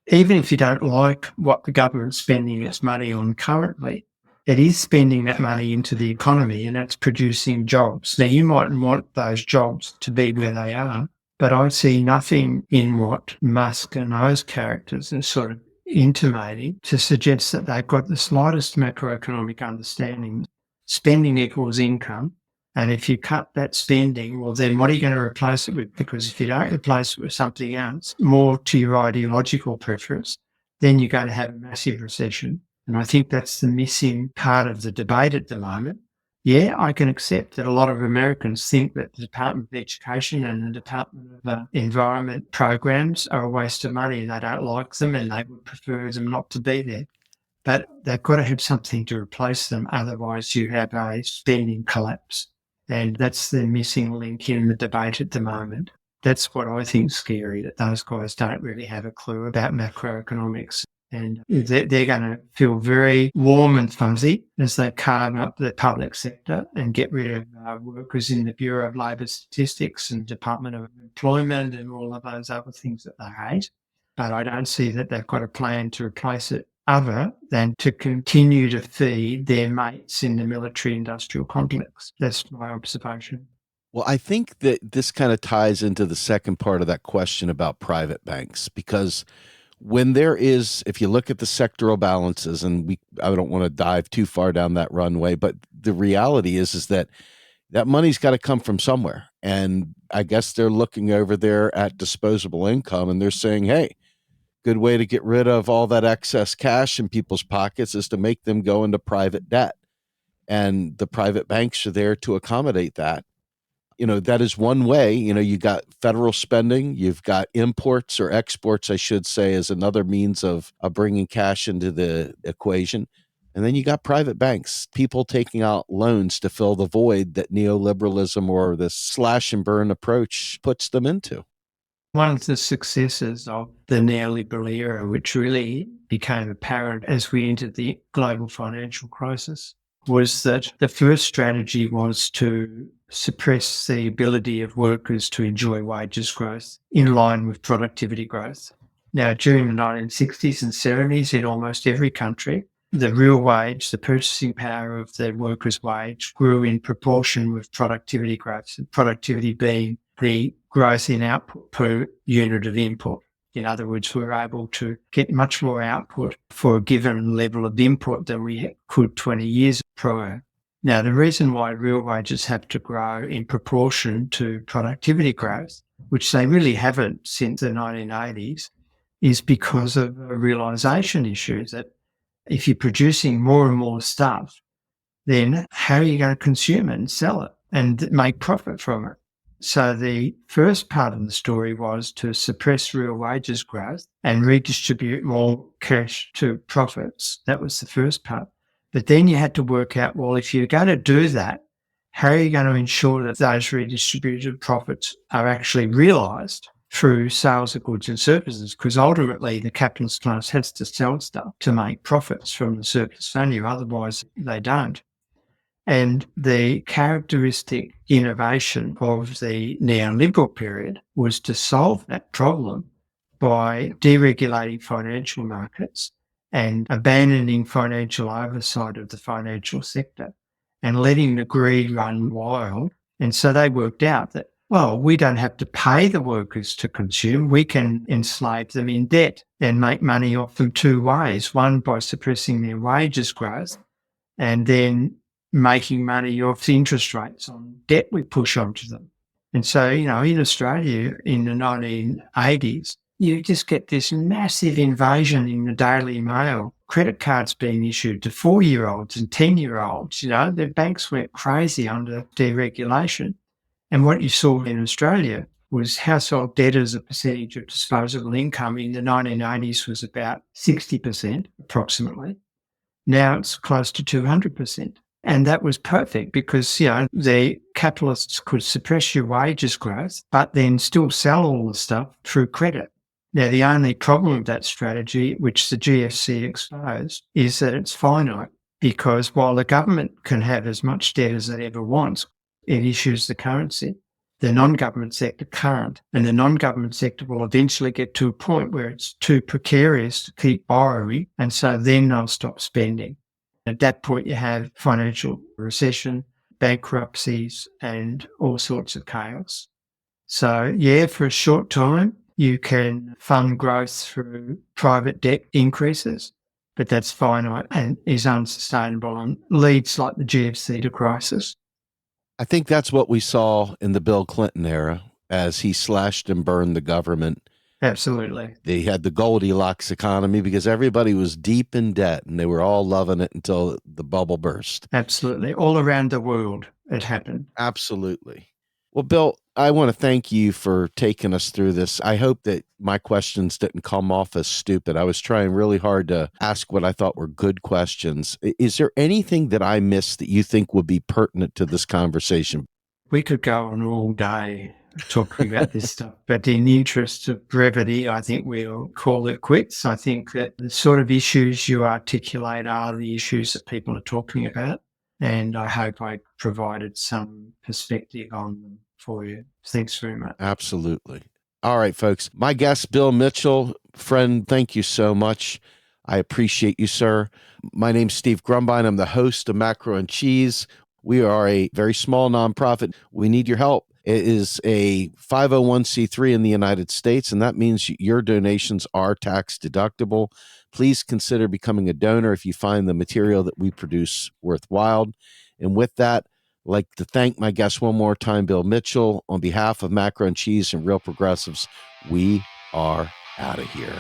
even if you don't like what the government's spending its money on currently, it is spending that money into the economy and that's producing jobs. Now, you mightn't want those jobs to be where they are, but I see nothing in what Musk and those characters are sort of intimating to suggest that they've got the slightest macroeconomic understanding. Spending equals income. And if you cut that spending, well, then what are you going to replace it with? Because if you don't replace it with something else, more to your ideological preference, then you're going to have a massive recession. And I think that's the missing part of the debate at the moment. Yeah, I can accept that a lot of Americans think that the Department of Education and the Department of Environment programs are a waste of money. They don't like them and they would prefer them not to be there. But they've got to have something to replace them. Otherwise, you have a spending collapse. And that's the missing link in the debate at the moment. That's what I think is scary, that those guys don't really have a clue about macroeconomics. And they're going to feel very warm and fuzzy as they carve up the public sector and get rid of workers in the Bureau of Labour Statistics and Department of Employment and all of those other things that they hate. But I don't see that they've got a plan to replace it other than to continue to feed their mates in the military-industrial complex. That's my observation. Well, I think that this kind of ties into the second part of that question about private banks, because when there is, if you look at the sectoral balances, and I don't want to dive too far down that runway, but the reality is that money's got to come from somewhere. And I guess they're looking over there at disposable income and they're saying, hey, good way to get rid of all that excess cash in people's pockets is to make them go into private debt. And the private banks are there to accommodate that. That is one way. You got federal spending, you've got imports or exports, I should say, as another means of bringing cash into the equation. And then you got private banks, people taking out loans to fill the void that neoliberalism or this slash and burn approach puts them into. One of the successes of the neoliberal era, which really became apparent as we entered the global financial crisis, was that the first strategy was to suppress the ability of workers to enjoy wages growth in line with productivity growth. Now, during the 1960s and 70s, in almost every country, the real wage, the purchasing power of the worker's wage, grew in proportion with productivity growth, productivity being the growth in output per unit of input. In other words, we were able to get much more output for a given level of input than we could 20 years prior. Now, the reason why real wages have to grow in proportion to productivity growth, which they really haven't since the 1980s, is because of a realisation issue that if you're producing more and more stuff, then how are you going to consume it and sell it? and make profit from it. So the first part of the story was to suppress real wages growth and redistribute more cash to profits. That was the first part. But then you had to work out, well, if you're going to do that, how are you going to ensure that those redistributed profits are actually realised through sales of goods and services? Because ultimately the capitalist class has to sell stuff to make profits from the surplus value, otherwise they don't. And the characteristic innovation of the neoliberal period was to solve that problem by deregulating financial markets and abandoning financial oversight of the financial sector and letting the greed run wild. And so they worked out that, well, we don't have to pay the workers to consume. We can enslave them in debt and make money off them two ways. One, by suppressing their wages growth, and then making money off the interest rates on debt we push onto them. And so, in Australia in the 1980s, you just get this massive invasion in the Daily Mail. Credit cards being issued to 4-year-olds and 10-year-olds. The banks went crazy under deregulation. And what you saw in Australia was household debt as a percentage of disposable income in the 1980s was about 60% approximately. Now it's close to 200%. And that was perfect because, the capitalists could suppress your wages growth, but then still sell all the stuff through credit. Now, the only problem with that strategy, which the GFC exposed, is that it's finite because while the government can have as much debt as it ever wants, it issues the currency. The non-government sector can't. And the non-government sector will eventually get to a point where it's too precarious to keep borrowing, and so then they'll stop spending. At that point, you have financial recession, bankruptcies, and all sorts of chaos. So, for a short time, you can fund growth through private debt increases, but that's finite and is unsustainable and leads like the GFC to crisis. I think that's what we saw in the Bill Clinton era as he slashed and burned the government. Absolutely. They had the Goldilocks economy because everybody was deep in debt and they were all loving it until the bubble burst. Absolutely. All around the world it happened. Absolutely. Well, Bill, I want to thank you for taking us through this. I hope that my questions didn't come off as stupid. I was trying really hard to ask what I thought were good questions. Is there anything that I missed that you think would be pertinent to this conversation? We could go on all day talking about this stuff, but in the interest of brevity, I think we'll call it quits. I think that the sort of issues you articulate are the issues that people are talking about, and I hope I provided some perspective on them for you. Thanks very much. Absolutely. All right, folks. My guest, Bill Mitchell, friend, thank you so much. I appreciate you, sir. My name's Steve Grumbine. I'm the host of Macro and Cheese. We are a very small nonprofit. We need your help. It is a 501c3 in the United States, and that means your donations are tax deductible. Please consider becoming a donor if you find the material that we produce worthwhile. And with that, I'd like to thank my guest one more time, Bill Mitchell. On behalf of Macro and Cheese and Real Progressives, we are out of here.